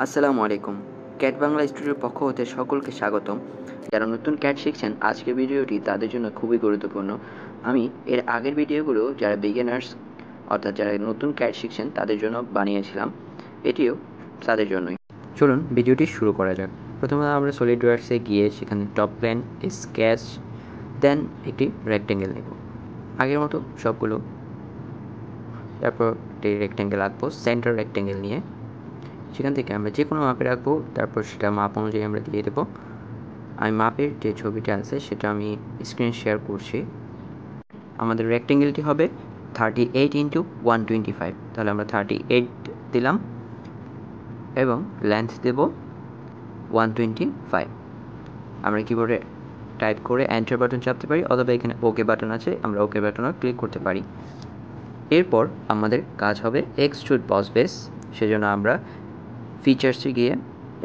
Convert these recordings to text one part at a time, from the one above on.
আসসালামু আলাইকুম। ক্যাট বাংলা স্টুডিওর পক্ষ হতে সকলকে স্বাগতম। যারা নতুন ক্যাট শিখছেন, আজকের ভিডিওটি তাদের জন্য খুবই গুরুত্বপূর্ণ। আমি এর আগের ভিডিওগুলো যারা বিগিনার্স অর্থাৎ যারা নতুন ক্যাট শিখছেন তাদের জন্য বানিয়েছিলাম, এটিও তাদের জন্যই। চলুন ভিডিওটি শুরু করা যাক। প্রথমে আমরা সলিডওয়ার্কসে গিয়ে সেখানে টপ প্ল্যান, স্কেচ, দেন একটি রেক্টেঙ্গেল নেব আগের মতো সবগুলো। তারপর একটি রেক্টেঙ্গেল আঁকবো, সেন্টার রেক্টেঙ্গেল নিয়ে। সেখান থেকে আমরা যে কোনো মাপে রাখবো, তারপর সেটা মাপ অনুযায়ী আমরা দিয়ে দেবো। আমি মাপের যে ছবিটা আছে সেটা আমি স্ক্রিন শেয়ার করছি। আমাদের রেক্টেঙ্গেলটি হবে 38 ইন্টু 125, তাহলে আমরা 38 দিলাম এবং লেন্থ দেব 125। আমরা কিবোর্ডে টাইপ করে এন্টার বাটন চাপতে পারি, অথবা এখানে ওকে বাটন আছে, আমরা ওকে বাটনও ক্লিক করতে পারি। এরপর আমাদের কাজ হবে এক্সট্রুড বস বেস। সেজন্য আমরা ফিচার্সে গিয়ে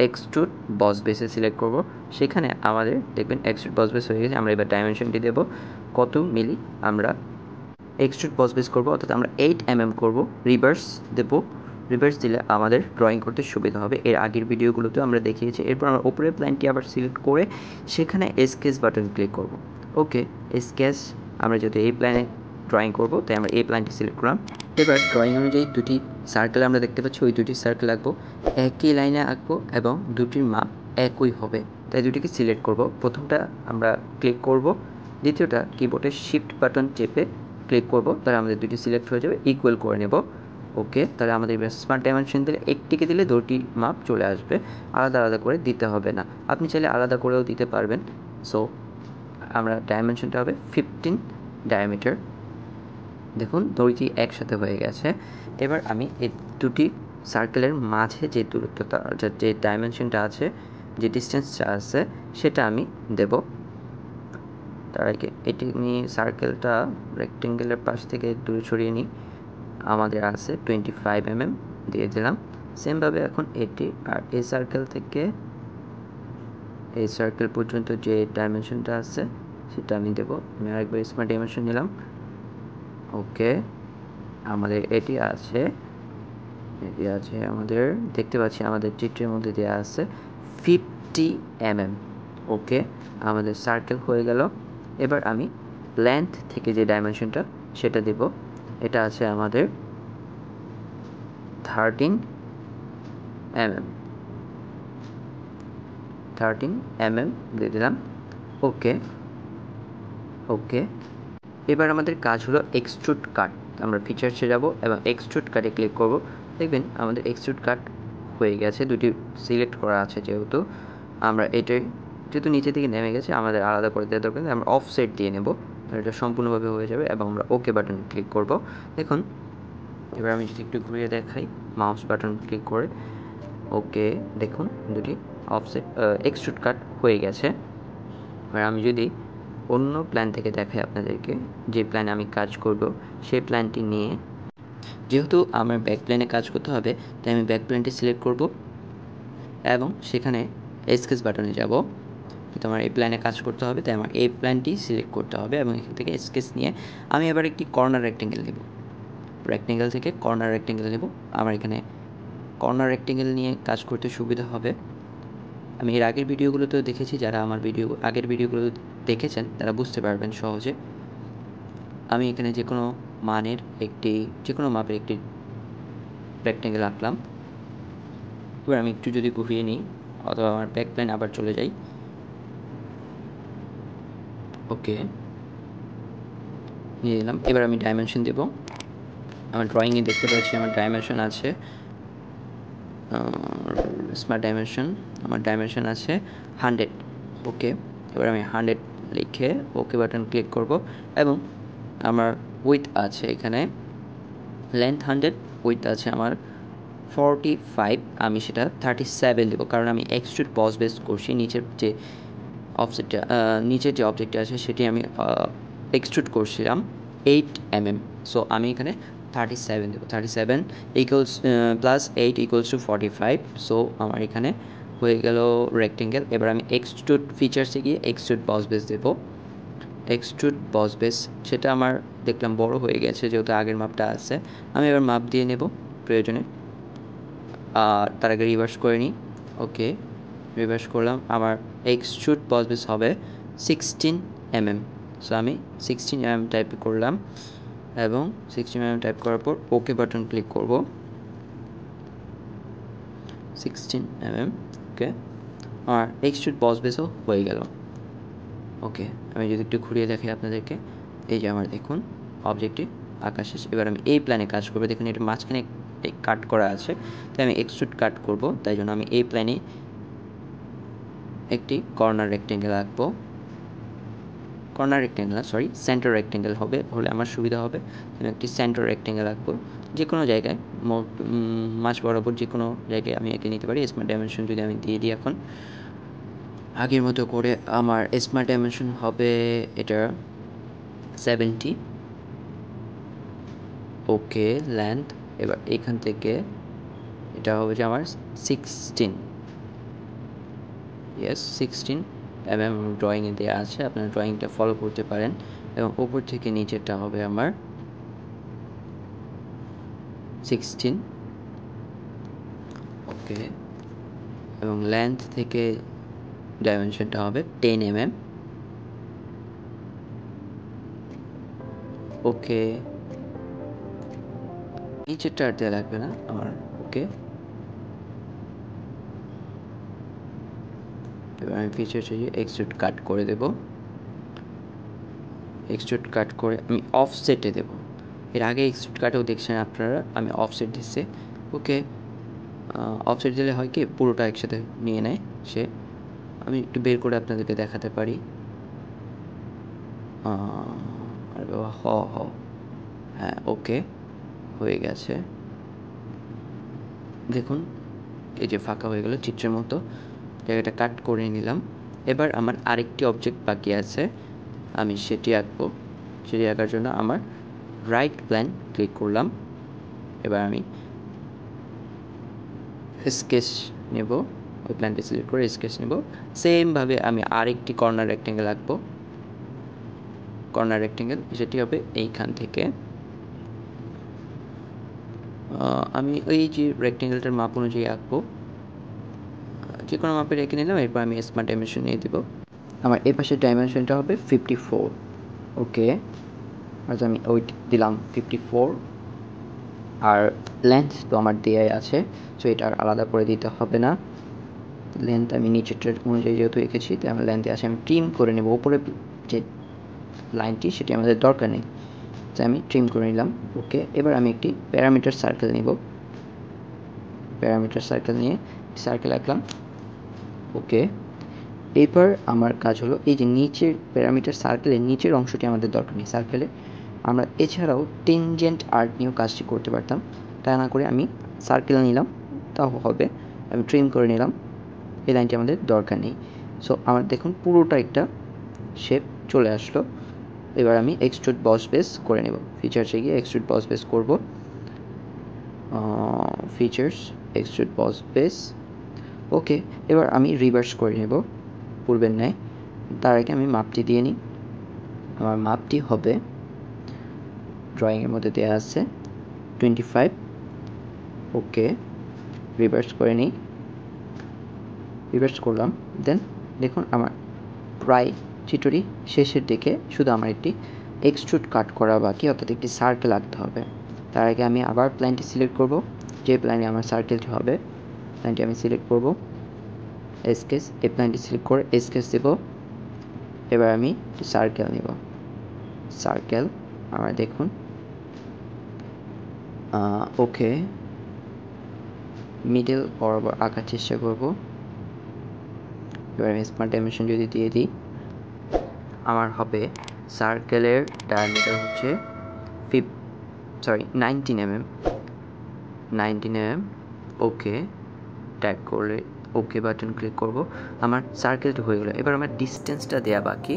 এক্সট্রুড বস বেসে সিলেক্ট করব। সেখানে আমাদের দেখবেন এক্সট্রুড বস বেস হয়ে গেছে। আমরা এবার ডাইমেনশনটি দেব কত মিলি আমরা এক্সট্রুড বস বেস করবো, অর্থাৎ আমরা 8 mm করব। রিভার্স দেব, রিভার্স দিলে আমাদের ড্রয়িং করতে সুবিধা হবে। এর আগের ভিডিওগুলোতে আমরা দেখিয়েছি। এরপর আমরা উপরের প্ল্যানটি আবার সিলেক্ট করে সেখানে স্কেচ বাটন ক্লিক করব। ওকে, স্কেচ আমরা যেহেতু এই প্ল্যানে ড্রয়িং করব তাই আমরা এই প্ল্যানটি সিলেক্ট করলাম। এবার ড্রয়িং অনুযায়ী দুটি সার্কেল আমরা দেখতে পাচ্ছি, ওই দুটি সার্কেল আঁকবো, একই লাইনে আঁকবো এবং দুটির মাপ একই হবে, তাই দুটিকে সিলেক্ট করব। প্রথমটা আমরা ক্লিক করব, দ্বিতীয়টা কিবোর্ডের শিফট বাটন চেপে ক্লিক করব, তাহলে আমাদের দুটি সিলেক্ট হয়ে যাবে। ইকুয়াল করে নেব। ওকে, তাহলে আমাদের স্মার্ট ডাইমেনশন দিলে একটিকে দিলে দুটি মাপ চলে আসবে, আলাদা আলাদা করে দিতে হবে না। আপনি চাইলে আলাদা করেও দিতে পারবেন। সো আমরা ডাইমেনশনটা হবে 15 ডায়ামিটার। দেখুন দুইটি একসাথে হয়ে গেছে। এবার আমি এই দুটি সার্কেলের মাঝে যে দূরত্বটা, যে ডাইমেনশনটা আছে, যে ডিস্টেন্সটা আছে, সেটা আমি দেব। তার আগে এটি নিয়ে সার্কেলটা রেক্টেঙ্গেলের পাশ থেকে দূরে সরিয়ে নিই। আমাদের আছে 25 mm, দিয়ে দিলাম। সেমভাবে এখন এটি আর এই সার্কেল থেকে এই সার্কেল পর্যন্ত যে ডাইমেনশনটা আছে সেটা আমি দেব। আমি আরেকবার স্মার্ট ডাইমেনশন নিলাম। ওকে, আমাদের এটি আছে আমাদের দেখতে পাচ্ছি আমাদের চিত্রের মধ্যে দেওয়া আছে 50 mm। ওকে, আমাদের সার্কেল হয়ে গেল। এবার আমি লেন্থ থেকে যে ডাইমেনশনটা সেটা দেব। এটা আছে আমাদের 13 mm দিয়ে দিলাম। ওকে, এবার আমাদের কাজ হলো এক্সট্রুড কাট। আমরা ফিচার্সে যাব এবং এক্সট্রুড কাটে ক্লিক করব। দেখবেন আমাদের এক্সট্রুড কাট হয়ে গেছে, দুটি সিলেক্ট করা আছে। যেহেতু আমরা এটাই যেহেতু নিচে থেকে নেমে গেছে, আমাদের আলাদা করে দেওয়ার দরকার নেই। আমরা অফসেট দিয়ে নেব, এটা সম্পূর্ণভাবে হয়ে যাবে এবং আমরা ওকে বাটন ক্লিক করব। দেখুন এবার আমি যদি একটু ঘুরিয়ে দেখাই মাউস বাটন ক্লিক করে, ওকে, দেখুন দুটি অফসেট এক্সট্রুড কাট হয়ে গেছে। এবার আমি যদি অন্য প্ল্যান থেকে দেখাই আপনাদেরকে, যে প্ল্যানে আমি কাজ করব সেই প্ল্যানটি নিয়ে, যেহেতু আমার ব্যাক প্ল্যানে কাজ করতে হবে তাই আমি ব্যাক প্ল্যানটি সিলেক্ট করব এবং সেখানে স্কেচ বাটনে যাব। কিন্তু আমার এই প্ল্যানে কাজ করতে হবে তাই আমার এই প্ল্যানটি সিলেক্ট করতে হবে এবং এখান থেকে স্কেচ নিয়ে আমি এবার একটি কর্নার রেক্টেঙ্গেল নেব। রেক্টেঙ্গেল থেকে কর্নার রেক্টেঙ্গেল নেব। আমার এখানে কর্নার রেক্টেঙ্গেল নিয়ে কাজ করতে সুবিধা হবে। আমি এর আগের ভিডিওগুলোতেও দেখেছি, যারা আমার আগের ভিডিওগুলো দেখেছেন তারা বুঝতে পারবেন সহজে। আমি এখানে যে কোনো মাপের একটি রেক্টেঙ্গেল আঁকলাম। এবার আমি একটু যদি ঘুরিয়ে নিই অথবা আমার ব্যাক প্ল্যান আবার চলে যাই। ওকে, নিয়ে নিলাম। এবার আমি ডাইমেনশন দেব। আমার ড্রয়িংয়ে দেখতে পাচ্ছি আমার ডাইমেনশন আছে স্মার্ট ডাইমেনশন, আমার ডাইমেনশন আছে 100। ওকে, এবার আমি 100 লিখে ওকে বাটন ক্লিক করব এবং আমার উইথ আছে এখানে লেন্থ 100, উইথ আছে আমার 45। আমি সেটা 37 দেবো, কারণ আমি এক্সট্রুড বস বেস করছি। নিচের যে অবজেক্টটা আছে সেটি আমি এক্সট্রুড করছিলাম 8 mm। সো আমি এখানে 37 দেবো। 37 equals plus 8 equals to 45। So আমার এখানে হয়ে গেল রেক্টেঙ্গেল। এবার আমি এক্সট্রুড ফিচার্সে গিয়ে এক্সট্রুড বস বেস দেবো। এক্সট্রুড বস বেস সেটা আমার দেখলাম বড় হয়ে গেছে, যেহেতু আগের মাপটা আছে। আমি এবার মাপ দিয়ে নেব প্রয়োজনে। তার আগে রিভার্স করে নিই। ওকে, রিভার্স করলাম। আমার এক্সট্রুড বস বেস হবে 16 mm। সো আমি 16 mm টাইপ করলাম এবং 16 mm টাইপ করার পর ওকে বাটন ক্লিক করব। 16 mm, ওকে, আর এক্সট্রুড বস বেসও হয়ে গেল। ওকে, আমি যদি একটু ঘুরিয়ে দেখাই আপনাদেরকে, এই যে আমার দেখুন অবজেক্টটি আঁকা শেষ। এবার আমি এই প্ল্যানে কাজ করবো। দেখুন এটা মাঝখানে কাট করা আছে, তাই আমি এক্সট্রুড কাট করব। তাই জন্য আমি এই প্ল্যানে একটি কর্নার রেক্টেঙ্গেল আঁকবো। কর্নার রেক্টেঙ্গেল না, সরি, সেন্টার রেক্টেঙ্গেল হলে আমার সুবিধা হবে। আমি একটি সেন্টার রেক্টেঙ্গেল আঁকবো, যে কোনো জায়গায় মাঝ বরাবর যে কোনো জায়গায় আমি এঁকে নিতে পারি। স্মার্ট ডাইমেনশন যদি আমি দিয়ে দিই এখন আগের মতো করে, আমার স্মার্ট ডাইমেনশন হবে এটা 70। ওকে, লেন্থ এবার এখান থেকে এটা হবে যে আমার 16, ইয়েস 16 mm ড্রয়িংয়ে দেওয়া আছে, আপনারা ড্রয়িংটা ফলো করতে পারেন। এবং উপর থেকে নিচেরটা হবে আমার 16, ওকে, এবং লেন্থ থেকে ডাইমেনশনটা হবে 10 mm। ওকে, নিচেরটা আর দেওয়া লাগবে না আমার। ওকে, এবার আমি ফিচারসে এক্সট্রুড কাট করে দেব। এক্সট্রুড কাট করে আমি অফসেটে দেব। এর আগে এক্সট্রুড কাটেও দেখছেন আপনারা আমি অফসেট দিচ্ছি। ওকে, অফসেট দিলে হয় কি পুরোটা একসাথে নিয়ে নেয় সে। আমি একটু বের করে আপনাদেরকে দেখাতে পারি। আরে বাবা, হ্যাঁ, ওকে, হয়ে গেছে। দেখুন এই যে ফাঁকা হয়ে গেল চিত্রের মতো, জায়গাটা কাট করে নিলাম। এবার আমার আরেকটি অবজেক্ট বাকি আছে, আমি সেটি আঁকবো। সেটি আঁকার জন্য আমার রাইট প্ল্যান ক্লিক করলাম। এবার আমি স্কেচ নেব, ওই প্ল্যানটি সিলেক্ট করে স্কেচ নেব। সেমভাবে আমি আরেকটি কর্নার রেক্টেঙ্গেল আঁকবো। কর্নার রেক্টেঙ্গেল সেটি হবে এইখান থেকে। আমি ওই যে রেক্টেঙ্গেলটার মাপ অনুযায়ী আঁকবো, যে কোনো মাপে রেখে নিলাম। এরপর আমি স্মার্ট ডাইমেনশন নিয়ে দেবো। আমার এই পাশের ডাইমেনশনটা হবে 54। ওকে, আচ্ছা, আমি ওই দিলাম 54। আর লেন্থ তো আমার দেয়াই আছে, সো এটা আর আলাদা করে দিতে হবে না। লেন্থ আমি নিচেরটার অনুযায়ী যেহেতু এঁকেছি, তাই আমার লেন্থে আসে, আমি ট্রিম করে নেব। ওপরে যে লাইনটি সেটি আমাদের দরকার নেই, তাই আমি ট্রিম করে নিলাম। ওকে, এবার আমি একটি প্যারামিটার সার্কেল নেব। প্যারামিটার সার্কেল নিয়ে সার্কেল আঁকলাম। ওকে, এরপর আমার কাজ হলো এই যে নিচের প্যারামিটার সার্কেলের নিচের অংশটি আমাদের দরকার নেই। সার্কেলে আমরা এছাড়াও টেনজেন্ট আর্ট নিয়েও কাজটি করতে পারতাম, তা না করে আমি সার্কেল নিলাম, তাও হবে। আমি ট্রিম করে নিলাম, এই লাইনটি আমাদের দরকার নেই। সো আমার দেখুন পুরোটা একটা শেপ চলে আসলো। এবার আমি এক্সট্রুড বস বেস করে নেব। ফিচার্সে গিয়ে এক্সট্রুড বস বেস করব। Features, extrude boss base. Okay, এবার আমি রিভার্স করে নেব পূর্বের ন্যায়। তার আগে আমি মাপটি দিয়ে নিই। আমার মাপটি হবে ড্রয়িংয়ের মধ্যে দেওয়া আছে 25। ওকে, রিভার্স করে নিই। রিভার্স করলাম। দেন দেখুন আমার প্রায় চিত্রটি শেষের দিকে, শুধু আমার একটি এক্সট্রুড কাট করা বাকি, অর্থাৎ একটি সার্কেল আঁকতে হবে। তার আগে আমি আবার প্ল্যানটি সিলেক্ট করব, যে প্ল্যানে আমার সার্কেলটি হবে প্ল্যানটি আমি সিলেক্ট করব। স্কেচ, এই প্ল্যানটি সিলেক্ট করে স্কেচ দেব। এবার আমি সার্কেল নেব। সার্কেল আমার দেখুন, ওকে, মিডল বরাবর আঁকার চেষ্টা করব। এবার আমি স্মার্ট ডাইমেনশন যদি দিয়ে দিই, আমার হবে সার্কেলের ডায়ামিটার হচ্ছে 19 mm। 19 mm। ওকে, টাইপ করলে ওকে বাটন ক্লিক করব। আমার সার্কেলটা হয়ে গেল। এবার আমার ডিস্টেন্সটা দেওয়া বাকি।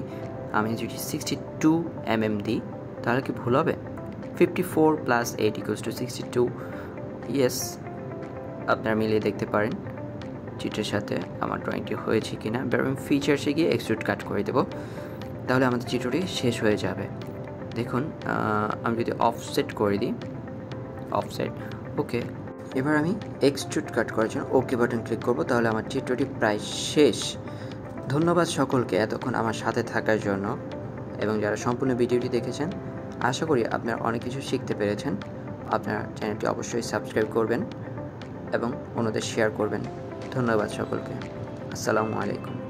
আমি যদি 62 mm দিই তাহলে কি ভুল হবে? 54 + 8 = 62। ইয়েস, আপনারা মিলিয়ে দেখতে পারেন চিত্রের সাথে আমার ড্রয়িংটি হয়েছে কিনা। এবার আমি ফিচার্সে গিয়ে এক্সট্রুড কাট করে দেবো, তাহলে আমাদের চিত্রটি শেষ হয়ে যাবে। দেখুন আমি যদি অফসেট করে দিই, অফসেট, ওকে, এবার আমি এক্সট্রুড কাট করার জন্য ওকে বাটন ক্লিক করব, তাহলে আমার চিত্রটি প্রায় শেষ। ধন্যবাদ সকলকে এতক্ষণ আমার সাথে থাকার জন্য এবং যারা সম্পূর্ণ ভিডিওটি দেখেছেন। আশা করি আপনারা অনেক কিছু শিখতে পেরেছেন। আপনারা চ্যানেলটি অবশ্যই সাবস্ক্রাইব করবেন এবং অন্যদের শেয়ার করবেন। ধন্যবাদ সকলকে। আসসালামু আলাইকুম।